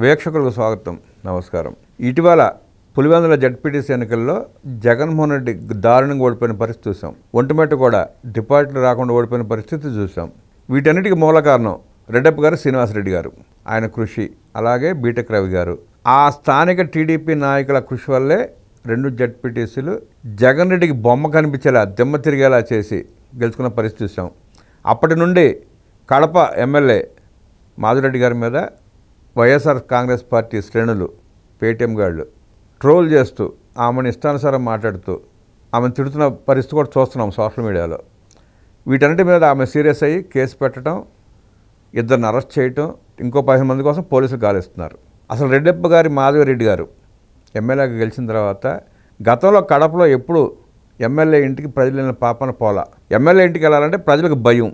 వీక్షకులకు స్వాగతం, నమస్కారం. ఇటీవల పులివెందుల జడ్పీటీసీ ఎన్నికల్లో జగన్మోహన్ రెడ్డి దారుణంగా ఓడిపోయిన పరిస్థితి చూసాం. ఒంటిమిట్ట కూడా డిపాజిట్లు రాకుండా ఓడిపోయిన పరిస్థితి చూసాం. వీటన్నిటికీ మూల కారణం రెడ్డప్ప గారు, శ్రీనివాసరెడ్డి గారు, ఆయన కృషి, అలాగే బీటెక్ రవి గారు. ఆ స్థానిక టీడీపీ నాయకుల కృషి వల్లే రెండు జడ్పీటీసీలు జగన్ రెడ్డికి బొమ్మ కనిపించేలా దిమ్మ తిరిగేలా చేసి గెలుచుకున్న పరిస్థితి చూసాం. అప్పటి నుండి కడప ఎమ్మెల్యే మాధురెడ్డి గారి మీద వైఎస్ఆర్ కాంగ్రెస్ పార్టీ శ్రేణులు, పేటీఎం గాళ్ళు ట్రోల్ చేస్తూ ఆమెను ఇష్టానుసారం మాట్లాడుతూ ఆమెను తిడుతున్న పరిస్థితి కూడా చూస్తున్నాం సోషల్ మీడియాలో. వీటన్నిటి మీద ఆమె సీరియస్ అయ్యి కేసు పెట్టడం, ఇద్దరిని అరెస్ట్ చేయటం, ఇంకో 15 మంది కోసం పోలీసులు గాలిస్తున్నారు. అసలు రెడ్డప్ప గారి మాధవరెడ్డి గారు ఎమ్మెల్యేగా గెలిచిన తర్వాత గతంలో కడపలో ఎప్పుడు ఎమ్మెల్యే ఇంటికి ప్రజలు వెళ్ళిన పాపన పోలా. ఎమ్మెల్యే ఇంటికి వెళ్ళాలంటే ప్రజలకు భయం.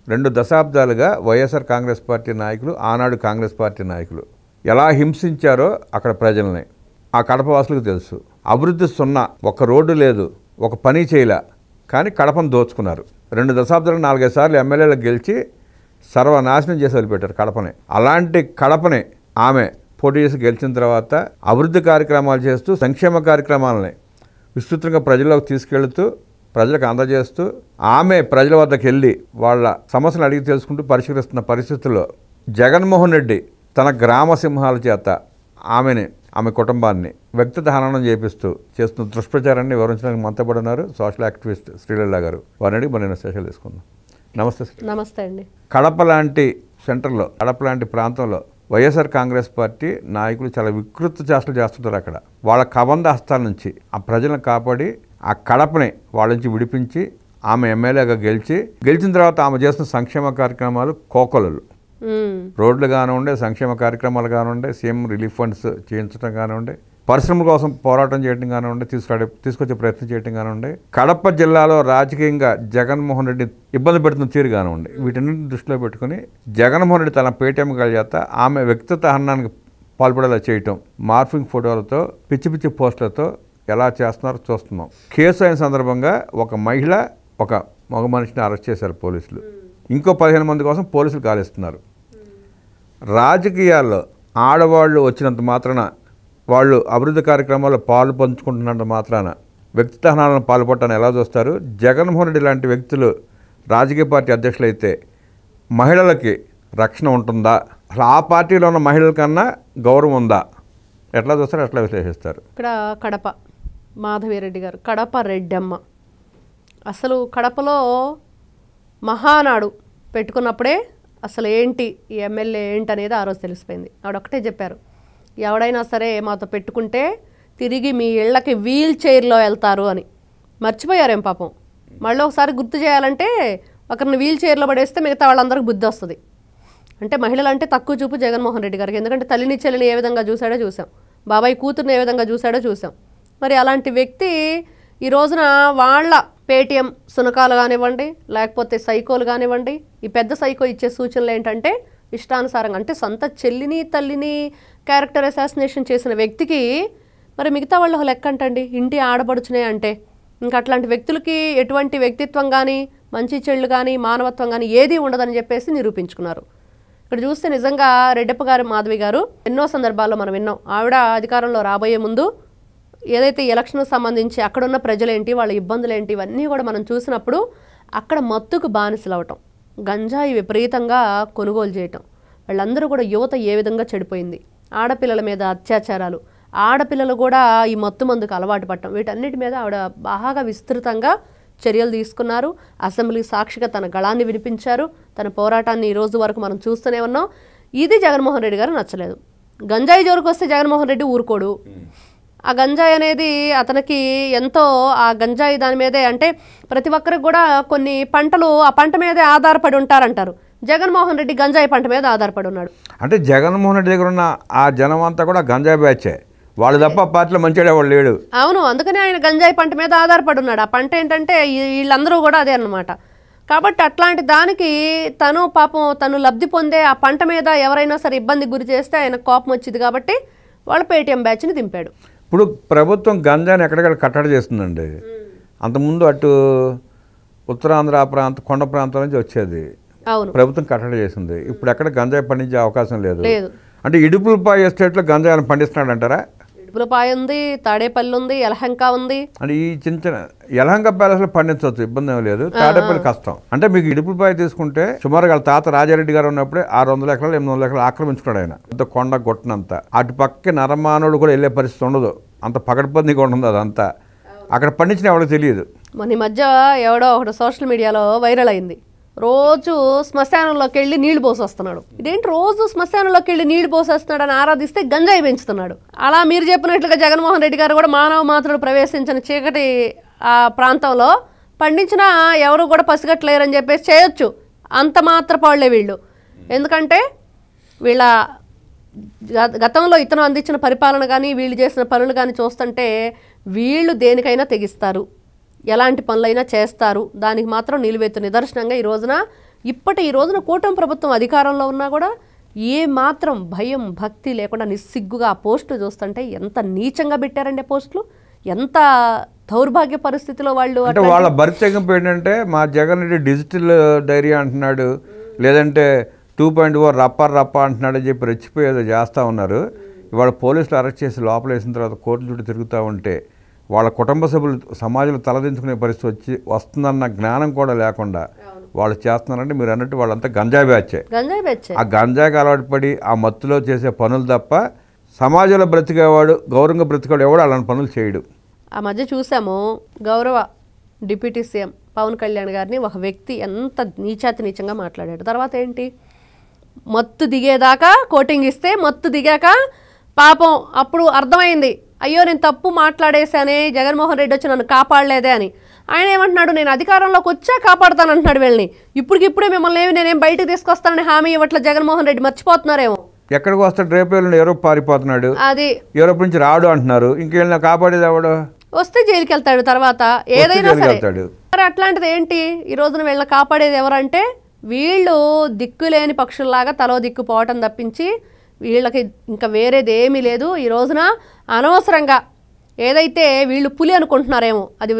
2 దశాబ్దాలుగా వైఎస్ఆర్ కాంగ్రెస్ పార్టీ నాయకులు, ఆనాడు కాంగ్రెస్ పార్టీ నాయకులు ఎలా హింసించారో అక్కడ ప్రజల్ని ఆ కడప వాసులకు తెలుసు. అభివృద్ధి సున్నా, ఒక రోడ్డు లేదు, ఒక పని చేయలే, కానీ కడపను దోచుకున్నారు. 2 దశాబ్దాలకు 4-5 సార్లు ఎమ్మెల్యేలకు గెలిచి సర్వనాశనం చేసి వదిలిపెట్టారు కడపని. అలాంటి కడపని ఆమె పోటీ చేసి గెలిచిన తర్వాత అభివృద్ధి కార్యక్రమాలు చేస్తూ, సంక్షేమ కార్యక్రమాలని విస్తృతంగా ప్రజల్లోకి తీసుకెళ్తూ, ప్రజలకు అందజేస్తూ, ఆమె ప్రజల వద్దకు వెళ్ళి వాళ్ళ సమస్యలు అడిగి తెలుసుకుంటూ పరిష్కరిస్తున్న పరిస్థితుల్లో జగన్మోహన్ రెడ్డి తన గ్రామ సింహాల చేత ఆమె కుటుంబాన్ని వ్యక్తిగత హననం చేపిస్తూ చేస్తున్న దుష్ప్రచారాన్ని వివరించడానికి మనతో ఉన్నారు సోషల్ యాక్టివిస్ట్ శ్రీలీల గారు. వారిని అడిగి మనం స్పెషల్ తీసుకుందాం. నమస్తే. నమస్తే అండి. కడప లాంటి సెంటర్లో, కడప లాంటి ప్రాంతంలో వైఎస్ఆర్ కాంగ్రెస్ పార్టీ నాయకులు చాలా వికృత చేష్టలు చేస్తుంటారు. అక్కడ వాళ్ళ కబంధ హస్తాల నుంచి ఆ ప్రజలను కాపాడి ఆ కడపని వాళ్ళ నుంచి విడిపించి ఆమె ఎమ్మెల్యేగా గెలిచిన తర్వాత ఆమె చేస్తున్న సంక్షేమ కార్యక్రమాలు కోకొలలు. రోడ్లు కానివ్వండి, సంక్షేమ కార్యక్రమాలు కానివ్వండి, సీఎం రిలీఫ్ ఫండ్స్ చేయించడం కానివ్వండి, పరిశ్రమల కోసం పోరాటం చేయడం కానివ్వండి, తీసుకొచ్చే ప్రయత్నం చేయడం కానివ్వండి, కడప జిల్లాలో రాజకీయంగా జగన్మోహన్ రెడ్డి ఇబ్బంది పెడుతున్న తీరు కానివ్వండి, వీటన్నింటిని దృష్టిలో పెట్టుకుని జగన్మోహన్ రెడ్డి తన పేటీఎం గారి చేత ఆమె వ్యక్తిగత హననానికి పాల్పడేలా చేయటం, మార్ఫింగ్ ఫోటోలతో, పిచ్చి పిచ్చి పోస్టులతో ఎలా చేస్తున్నారో చూస్తున్నాం. కేసు అయిన సందర్భంగా ఒక మహిళ, ఒక మగ మనిషిని అరెస్ట్ చేశారు పోలీసులు. ఇంకో 15 మంది కోసం పోలీసులు గాలిస్తున్నారు. రాజకీయాల్లో ఆడవాళ్ళు వచ్చినంత మాత్రాన, వాళ్ళు అభివృద్ధి కార్యక్రమాల్లో పాలు పంచుకుంటున్నంత మాత్రాన వ్యక్తిగత హననాలను పాల్పడటాన్ని ఎలా చూస్తారు? జగన్మోహన్ రెడ్డి లాంటి వ్యక్తులు రాజకీయ పార్టీ అధ్యక్షులైతే మహిళలకి రక్షణ ఉంటుందా? అసలు ఆ పార్టీలో ఉన్న మహిళల కన్నా గౌరవం ఉందా? ఎట్లా చూస్తారు, ఎట్లా విశ్లేషిస్తారు? ఇక్కడ కడప మాధవిరెడ్డి గారు, కడప రెడ్డమ్మ. అసలు కడపలో మహానాడు పెట్టుకున్నప్పుడే అసలు ఏంటి ఈ ఎమ్మెల్యే ఏంటి అనేది ఆ రోజు తెలిసిపోయింది. ఆవిడొక్కటే చెప్పారు, ఎవడైనా సరే మాతో పెట్టుకుంటే తిరిగి మీ ఇళ్ళకి వీల్ చైర్లో వెళ్తారు అని. మర్చిపోయారేం పాపం. మళ్ళీ ఒకసారి గుర్తు చేయాలంటే ఒకరిని వీల్ చైర్లో పడేస్తే మిగతా వాళ్ళందరికీ బుద్ధి వస్తుంది. అంటే మహిళలు అంటే తక్కువ చూపు జగన్మోహన్ రెడ్డి గారికి. ఎందుకంటే తల్లిని చెల్లిని ఏ విధంగా చూశాడో చూసాం, బాబాయ్ కూతురుని ఏ విధంగా చూశాడో చూసాం. మరి అలాంటి వ్యక్తి ఈ రోజున వాళ్ళ పేటీఎం సునకాలు కానివ్వండి, లేకపోతే సైకోలు కానివ్వండి, ఈ పెద్ద సైకో ఇచ్చే సూచనలు ఏంటంటే ఇష్టానుసారంగా, అంటే సొంత చెల్లిని తల్లిని క్యారెక్టర్ అసాసినేషన్ చేసిన వ్యక్తికి మరి మిగతా వాళ్ళ లెక్క అంటండి, ఇంటి ఆడపడుచునే అంటే. ఇంకా అట్లాంటి వ్యక్తులకి ఎటువంటి వ్యక్తిత్వం కానీ, మంచి చెళ్ళు కానీ, మానవత్వం కానీ ఏదీ ఉండదని చెప్పేసి నిరూపించుకున్నారు. ఇక్కడ చూస్తే నిజంగా రెడ్డప్ప గారు, మాధవి గారు ఎన్నో సందర్భాల్లో మనం విన్నాం. ఆవిడ అధికారంలో రాబోయే ముందు ఏదైతే ఎలక్షన్కు సంబంధించి అక్కడున్న ప్రజలేంటి, వాళ్ళ ఇబ్బందులు ఏంటి, ఇవన్నీ కూడా మనం చూసినప్పుడు అక్కడ మత్తుకు బానిసలు అవటం, గంజాయి విపరీతంగా కొనుగోలు చేయటం, వాళ్ళందరూ కూడా యువత ఏ విధంగా చెడిపోయింది, ఆడపిల్లల మీద అత్యాచారాలు, ఆడపిల్లలు కూడా ఈ మత్తు మందుకు అలవాటు పడటం, వీటన్నిటి మీద ఆవిడ బాగా విస్తృతంగా చర్యలు తీసుకున్నారు. అసెంబ్లీ సాక్షిగా తన గళాన్ని వినిపించారు. తన పోరాటాన్ని ఈ రోజు వరకు మనం చూస్తూనే ఉన్నాం. ఇది జగన్మోహన్ రెడ్డి గారు నచ్చలేదు. గంజాయి జోరుకు వస్తే జగన్మోహన్ రెడ్డి ఊరుకోడు. ఆ గంజాయి అనేది అతనికి ఎంతో, ఆ గంజాయి దాని మీదే, అంటే ప్రతి ఒక్కరికి కూడా కొన్ని పంటలు ఆ పంట మీదే ఆధారపడి ఉంటారంటారు. జగన్మోహన్ రెడ్డి గంజాయి పంట మీద ఆధారపడి ఉన్నాడు. అంటే జగన్మోహన్ రెడ్డి దగ్గర ఉన్న ఆ జనం అంతా కూడా గంజాయి బ్యాచే, వాళ్ళు తప్ప పార్టీలో మంచిగా వాళ్ళు లేడు. అవును, అందుకనే ఆయన గంజాయి పంట మీద ఆధారపడి ఉన్నాడు. ఆ పంట ఏంటంటే వీళ్ళందరూ కూడా అదే అన్నమాట. కాబట్టి అట్లాంటి దానికి తను పాపం తను లబ్ధి పొందే ఆ పంట మీద ఎవరైనా సరే ఇబ్బందికి గురి చేస్తే ఆయన కోపం వచ్చింది కాబట్టి వాళ్ళ పేటీఎం బ్యాచ్ని దింపాడు. ఇప్పుడు ప్రభుత్వం గంజాని ఎక్కడికక్కడ కట్టడి చేస్తుందండి. అంతకుముందు అటు ఉత్తరాంధ్ర కొండ ప్రాంతాల నుంచి వచ్చేది, ప్రభుత్వం కట్టడి చేసింది. ఇప్పుడు ఎక్కడ గంజాయి పండించే అవకాశం లేదు. అంటే ఇడుపులపాయ ఎస్టేట్లో గంజాయిని పండిస్తున్నాడు అంటారా? ఇడుపులపాయ ఉంది, తాడేపల్లి ఉంది, యలహంక ఉంది. అంటే ఈ చిన్న యలహంక ప్యాలెస్లో పండించవచ్చు, ఇబ్బంది ఏమి లేదు. తాడేపల్లి కష్టం. అంటే మీకు ఇడుపులపాయ తీసుకుంటే సుమారుగా వాళ్ళ తాత రాజారెడ్డి గారు ఉన్నప్పుడే 600 ఎకరాలు 800 ఎకరాలు ఆక్రమించుకున్నాడు ఆయన. అంత కొండ గొట్టనంతా అటు పక్క నరమానుడు కూడా వెళ్ళే పరిస్థితి ఉండదు, అంత పకడ్బందీగా ఉంటుంది అదంతా. అక్కడ పండించిన ఎవరికి తెలియదు. మొన్న ఈ మధ్య ఎవడో ఒకటి సోషల్ మీడియాలో వైరల్ అయింది, రోజు శ్మశానంలోకి వెళ్ళి నీళ్లు పోసొస్తున్నాడు. ఇదేంటి రోజు శ్మశానంలోకి వెళ్ళి నీళ్లు పోసేస్తున్నాడు అని ఆరాధిస్తే గంజాయి పెంచుతున్నాడు. అలా మీరు చెప్పినట్లుగా జగన్మోహన్ రెడ్డి గారు కూడా మానవ మాత్రుడు ప్రవేశించిన చీకటి ఆ ప్రాంతంలో పండించినా ఎవరు కూడా పసిగట్టలేరని చెప్పేసి చేయొచ్చు. అంత మాత్రపాళ్లే వీళ్ళు. ఎందుకంటే వీళ్ళ గతంలో ఇతను అందించిన పరిపాలన కానీ వీళ్ళు చేసిన పనులు కానీ చూస్తుంటే వీళ్ళు దేనికైనా తెగిస్తారు, ఎలాంటి పనులైనా చేస్తారు. దానికి మాత్రం నిలువెత్తు నిదర్శనంగా ఈ రోజున కూటమి ప్రభుత్వం అధికారంలో ఉన్నా కూడా ఏ మాత్రం భయం భక్తి లేకుండా నిస్సిగ్గుగా ఆ పోస్టులు చూస్తుంటే ఎంత నీచంగా పెట్టారండి. పోస్టులు ఎంత దౌర్భాగ్య పరిస్థితిలో వాళ్ళు. అంటే వాళ్ళ బరితెగింపు ఏంటంటే మా జగన్ రెడ్డి డిజిటల్ డైరీ అంటున్నాడు, లేదంటే 2.0 రప్ప అంటున్నాడు అని చెప్పి రెచ్చిపోయేదో చేస్తూ ఉన్నారు. ఇవాళ పోలీసులు అరెస్ట్ చేసి లోపల వేసిన తర్వాత కోర్టు చుట్టూ తిరుగుతూ ఉంటే వాళ్ళ కుటుంబ సభ్యులు సమాజంలో తలదించుకునే పరిస్థితి వస్తుందన్న జ్ఞానం కూడా లేకుండా వాళ్ళు చేస్తున్నారంటే మీరు అన్నట్టు వాళ్ళంతా గంజాయి బ్యాచే. ఆ గంజాయికి అలవాటు పడి ఆ మత్తులో చేసే పనులు తప్ప సమాజంలో బ్రతికేవాడు గౌరవంగా బ్రతికేవాడు ఎవడు అలాంటి పనులు చేయడు. ఆ మధ్య చూసాము గౌరవ డిప్యూటీ సీఎం పవన్ కళ్యాణ్ గారిని ఒక వ్యక్తి ఎంత నీచాతి నీచంగా మాట్లాడాడు. తర్వాత ఏంటి, మత్తు దిగేదాకా కోటింగ్ ఇస్తే మత్తు దిగాక పాపం అప్పుడు అర్థమైంది, అయ్యో నేను తప్పు మాట్లాడేశానే, జగన్మోహన్ రెడ్డి వచ్చి నన్ను కాపాడలేదే అని. ఆయన ఏమంటున్నాడు, నేను అధికారంలోకి వచ్చా కాపాడుతాను అంటున్నాడు వీళ్ళని. ఇప్పటికిప్పుడే మిమ్మల్ని నేనేం బయటకు తీసుకొస్తానని హామీ ఇవ్వట్ల జగన్మోహన్ రెడ్డి, మర్చిపోతున్నారేమో. ఎక్కడికి వస్తాడు, రేపు యూరోప్ పారిపోతున్నాడు, అది యూరోప్ నుంచి రాడు అంటున్నారు. ఇంకేళ్ళ కాపాడేది ఎవడు? వస్తే జైలుకి వెళ్తాడు, తర్వాత ఏదైనా సరే. మరి అట్లాంటిది ఏంటి, ఈ రోజున వీళ్ళని కాపాడేది ఎవరంటే వీళ్ళు దిక్కులేని పక్షుల్లాగా తలో దిక్కు పోవటం తప్పించి వీళ్ళకి ఇంకా వేరేది ఏమీ లేదు. ఈ రోజున అనవసరంగా ఏదైతే వీళ్ళు పులి అనుకుంటున్నారేమో అది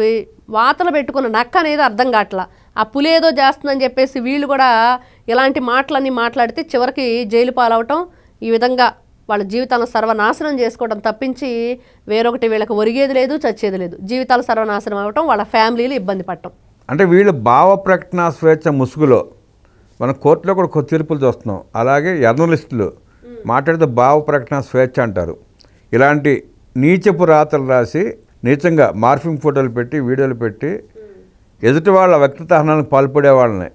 వాతలు పెట్టుకున్న నక్క అనేది అర్థం కావట్లా. ఆ పులి ఏదో చేస్తుందని చెప్పేసి వీళ్ళు కూడా ఇలాంటి మాటలన్నీ మాట్లాడితే చివరికి జైలు పాలవటం, ఈ విధంగా వాళ్ళ జీవితాలను సర్వనాశనం చేసుకోవడం తప్పించి వేరొకటి వీళ్ళకి ఒరిగేది లేదు, చచ్చేది లేదు. జీవితాలు సర్వనాశనం అవ్వటం, వాళ్ళ ఫ్యామిలీలు ఇబ్బంది పడటం. అంటే వీళ్ళు భావ ప్రకటన స్వేచ్ఛ ముసుగులో మనం కోర్టులో కూడా తీర్పులు చూస్తున్నాం. అలాగే జర్నలిస్టులు మాట్లాడితే భావ ప్రకటన స్వేచ్ఛ అంటారు. ఇలాంటి నీచపు రాతలు రాసి నీచంగా మార్ఫింగ్ ఫోటోలు పెట్టి వీడియోలు పెట్టి ఎదుటి వాళ్ళ వ్యక్తిగత హనానికి పాల్పడే వాళ్ళని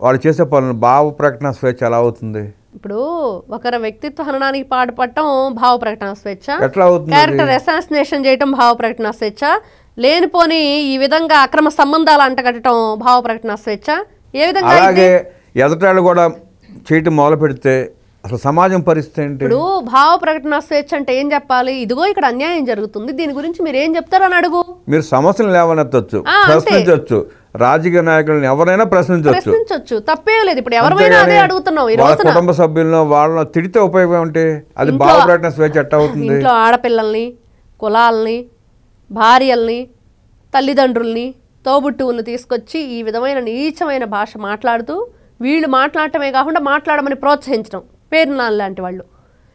వాళ్ళు చేసే పనులు భావ ప్రకటన స్వేచ్ఛ ఎలా అవుతుంది? ఇప్పుడు ఒకరి వ్యక్తిత్వ హననానికి పాటుపడటం భావ ప్రకటన స్వేచ్ఛ, ఎట్లా అవుతుంది? క్యారెక్టర్ అసాసినేషన్ చేయటం భావ ప్రకటన స్వేచ్ఛ, లేనిపోని ఈ విధంగా అక్రమ సంబంధాలు అంటగట్టడం భావ ప్రకటన స్వేచ్ఛ. ఏ విధంగా? అలాగే ఎదుటాళ్ళు కూడా చేయటం మొదలు పెడితే అసలు సమాజం పరిస్థితి ఏంటి? ఇప్పుడు భావ ప్రకటన స్వేచ్ఛ అంటే ఏం చెప్పాలి, ఇదిగో ఇక్కడ అన్యాయం జరుగుతుంది, దీని గురించి మీరు ఏం చెప్తారని అడుగు. మీరు సమస్యలు లేవనెత్తొచ్చు, ప్రశ్నించవచ్చు, రాజకీయ నాయకులను ఎవరైనా ప్రశ్నించవచ్చు, తప్పే లేదు. ఇప్పుడు ఎవరైనా అదే అడుగుతున్నాం. ఈ రోజున కుటుంబ సభ్యులను వాళ్ళని తిడితే ఉపయోగం ఏంటి? అది భావ ప్రకటన స్వేచ్ఛ ఎట్ట అవుతుంది? ఇంట్లో ఆడపిల్లల్ని, కులాలని, భార్యల్ని, తల్లిదండ్రుల్ని, తోబుట్టువుల్ని తీసుకొచ్చి ఈ విధమైన నీచమైన భాష మాట్లాడుతూ వీళ్ళు మాట్లాడటమే కాకుండా మాట్లాడమని ప్రోత్సహించడం. పేరునాళ్ళు లాంటి వాళ్ళు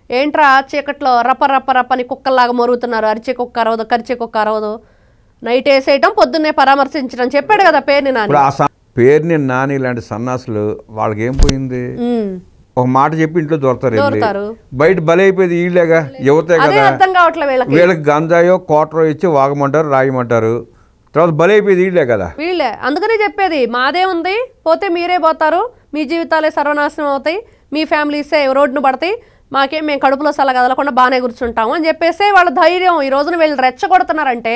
ఏంట్రా చీకట్లో రప్పని కుక్కల్లాగా మొరుగుతున్నారు, అరిచే కుక్క అరవదు, కరిచే కుక్క అరవదు, నైట్ వేసేయటం, పొద్దున్నే పరామర్శించడం చెప్పాడు కదా పేరుని నాని. పేరుని నాని లాంటి సన్నాసులు వాళ్ళకి ఏం పోయింది? ఒక మాట చెప్పి ఇంట్లో దొరుకుతారు, బయట బలైపోయేది వీళ్ళేగా, యువతే కదా. అర్థం కావట్లేదు వీళ్ళకి గంజాయో కోటరో ఇచ్చి వాగమంటారు, రాయమంటారు, తర్వాత బలైపోయేది వీళ్ళే కదా. వీళ్ళే అందుకనే చెప్పేది మాదే ఉంది, పోతే మీరే పోతారు, మీ జీవితాలే సర్వనాశనం అవుతాయి, మీ ఫ్యామిలీసే రోడ్డును పడతాయి, మాకేం మేము కడుపులో సల కదలకుండా బాగానే కూర్చుంటాము అని చెప్పేసి వాళ్ళ ధైర్యం. ఈ రోజున వీళ్ళు రెచ్చగొడుతున్నారంటే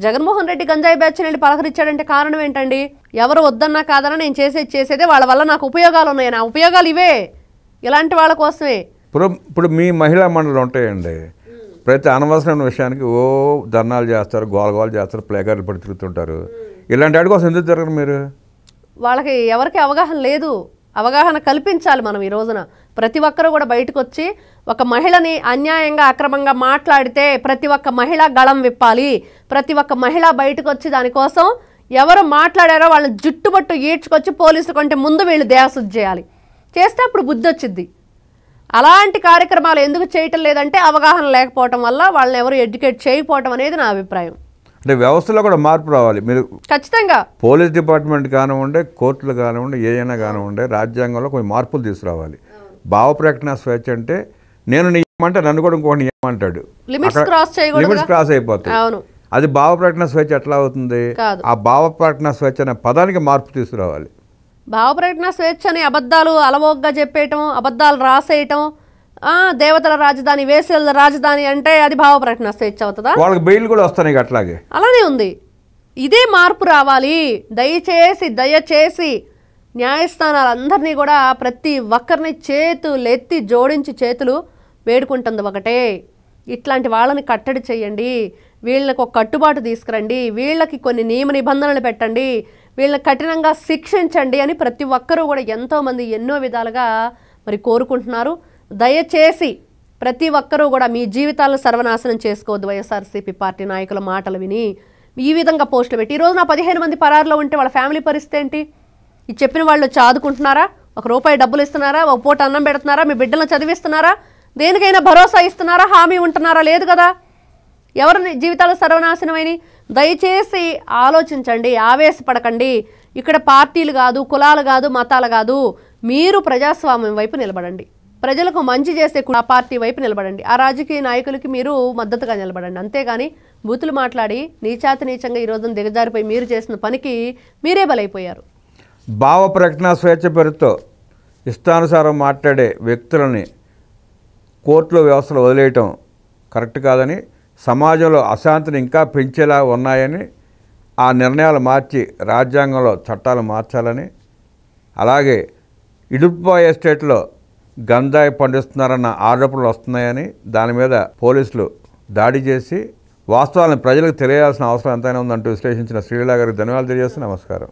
జగన్మోహన్ రెడ్డి గంజాయి బ్యాచ్ వెళ్ళి పలకరించాడంటే కారణం ఏంటండి? ఎవరు వద్దన్నా కాదన్నా నేను చేసేదే వాళ్ళ వల్ల నాకు ఉపయోగాలు ఉన్నాయి, నా ఉపయోగాలు ఇవే, ఇలాంటి వాళ్ళ కోసమే. ఇప్పుడు మీ మహిళా మండలి ఉంటాయండి, ప్రతి అనవసరమైన విషయానికి ధర్నాలు చేస్తారు, గోలగోలు చేస్తారు, ప్లేకార్లు పడి తిరుగుతుంటారు. ఇలాంటి వాటి కోసం ఎందుకు తిరగరు మీరు? వాళ్ళకి ఎవరికి అవగాహన లేదు, అవగాహన కల్పించాలి మనం. ఈ రోజున ప్రతి ఒక్కరూ కూడా బయటకు వచ్చి ఒక మహిళని అన్యాయంగా అక్రమంగా మాట్లాడితే ప్రతి ఒక్క మహిళ గళం విప్పాలి, ప్రతి ఒక్క మహిళ బయటకు వచ్చి దానికోసం ఎవరు మాట్లాడారో వాళ్ళని జుట్టుబట్టు ఈడ్చుకొచ్చి పోలీసుల కంటే ముందు వీళ్ళు దేహశుద్ధి చేయాలి. చేస్తే అప్పుడు బుద్ధి వచ్చింది. అలాంటి కార్యక్రమాలు ఎందుకు చేయటం లేదంటే అవగాహన లేకపోవటం వల్ల వాళ్ళని ఎవరు ఎడ్యుకేట్ చేయకపోవటం అనేది నా అభిప్రాయం. అంటే వ్యవస్థలో కూడా మార్పు రావాలి. మీరు ఖచ్చితంగా పోలీస్ డిపార్ట్మెంట్ కానివ్వండి, కోర్టులు కానివ్వండి, ఏదైనా కానివ్వండి, రాజ్యాంగంలో కొన్ని మార్పులు తీసుకురావాలి. భావ ప్రకటన స్వేచ్ఛ అంటే నేను నీ అంటే నన్ను కూడా ఇంకోటి ఏమంటాడు, లిమిట్స్ క్రాస్ చేయకూడదు, లిమిట్స్ క్రాస్ అయిపోతాయి. అవును, అది భావ ప్రకటన స్వేచ్ఛ ఎట్లా అవుతుంది? ఆ భావ ప్రకటన స్వేచ్ఛ అనే పదానికి మార్పు తీసుకురావాలి. భావ ప్రకటన స్వేచ్ఛ అని అబద్ధాలు అలవోగ్గా చెప్పేయటం, అబద్ధాలు రాసేయటం, దేవతల రాజధాని వేసేల రాజధాని అంటే అది భావ ప్రకటన స్వేచ్ఛ అవుతుందా? వాళ్ళకి బెయిల్ కూడా వస్తాయి అట్లాగే. అలానే ఉంది. ఇదే మార్పు రావాలి. దయచేసి న్యాయస్థానాలందరినీ కూడా ప్రతి ఒక్కరిని చేతులెత్తి జోడించి చేతులు వేడుకుంటుంది ఒకటే, ఇట్లాంటి వాళ్ళని కట్టడి చేయండి, వీళ్ళకి ఒక కట్టుబాటు తీసుకురండి, వీళ్ళకి కొన్ని నియమ నిబంధనలు పెట్టండి, వీళ్ళని కఠినంగా శిక్షించండి అని ప్రతి ఒక్కరూ కూడా ఎంతోమంది ఎన్నో విధాలుగా మరి కోరుకుంటున్నారు. దయచేసి ప్రతి ఒక్కరూ కూడా మీ జీవితాలను సర్వనాశనం చేసుకోవద్దు. వైఎస్ఆర్సీపీ పార్టీ నాయకుల మాటలు విని ఈ విధంగా పోస్టులు పెట్టి ఈరోజు నా 15 మంది పరారులో ఉంటే వాళ్ళ ఫ్యామిలీ పరిస్థితి ఏంటి? ఈ చెప్పిన వాళ్ళు చదువుకుంటున్నారా? ₹1 డబ్బులు ఇస్తున్నారా? ఒక పూట అన్నం పెడుతున్నారా? మీ బిడ్డలను చదివిస్తున్నారా? దేనికైనా భరోసా ఇస్తున్నారా? హామీ ఉంటున్నారా? లేదు కదా. ఎవరి జీవితాలు సర్వనాశనమైనవి? దయచేసి ఆలోచించండి, ఆవేశపడకండి. ఇక్కడ పార్టీలు కాదు, కులాలు కాదు, మతాలు కాదు. మీరు ప్రజాస్వామ్యం వైపు నిలబడండి, ప్రజలకు మంచి చేసే ఆ పార్టీ వైపు నిలబడండి, ఆ రాజకీయ నాయకులకి మీరు మద్దతుగా నిలబడండి. అంతేగాని బూతులు మాట్లాడి నీచాతి నీచంగా ఈ రోజున దిగజారిపోయి మీరు చేసిన పనికి మీరే బలైపోయారు. భావ ప్రకటన స్వేచ్ఛ పేరుతో ఇష్టానుసారం మాట్లాడే వ్యక్తులని కోర్టులో వ్యవస్థలో వదిలేయటం కరెక్ట్ కాదని, సమాజంలో అశాంతిని ఇంకా పెంచేలా ఉన్నాయని, ఆ నిర్ణయాలు మార్చి రాజ్యాంగంలో చట్టాలు మార్చాలని, అలాగే ఇడుపుపాయ ఎస్టేట్లో గంజాయి పండిస్తున్నారన్న ఆరోపణలు వస్తున్నాయని దాని మీద పోలీసులు దాడి చేసి వాస్తవాలను ప్రజలకు తెలియాల్సిన అవసరం ఎంతైనా ఉందంటూ విశ్లేషించిన శ్రీలీల గారికి ధన్యవాదాలు తెలియజేస్తూ నమస్కారం.